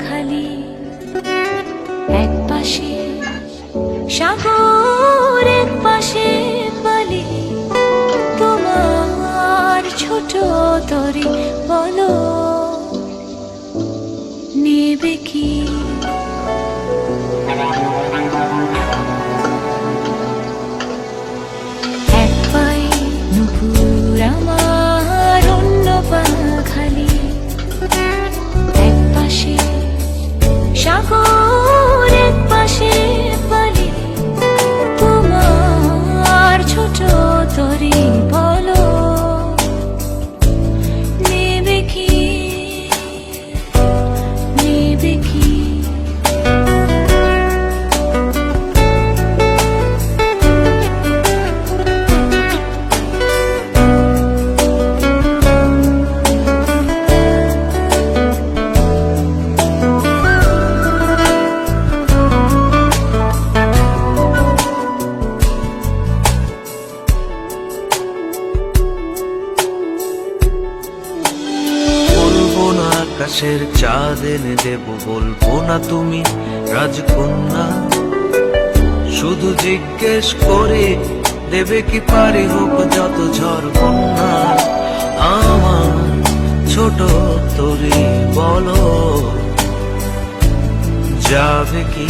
খালি, এক পাশে সাগর এক পাশে বালি, তোমার ছোট তরি বলো নেবে কি? এক পাই নুপুর আমার, অন্য পা খালি, এক পাশে সাগর এক পাশে বালি, তোমার ছোট তরি বলো নেবে কি, নেবে কি? আকাশের চাঁদ এনে দেব, বলবো না তুমি রাজকন্যা, শুধু জিজ্ঞেস করে দেবে কি পারি হোক যত ঝড় বন্যা। আমার ছোট তরি বলো যাবে কি?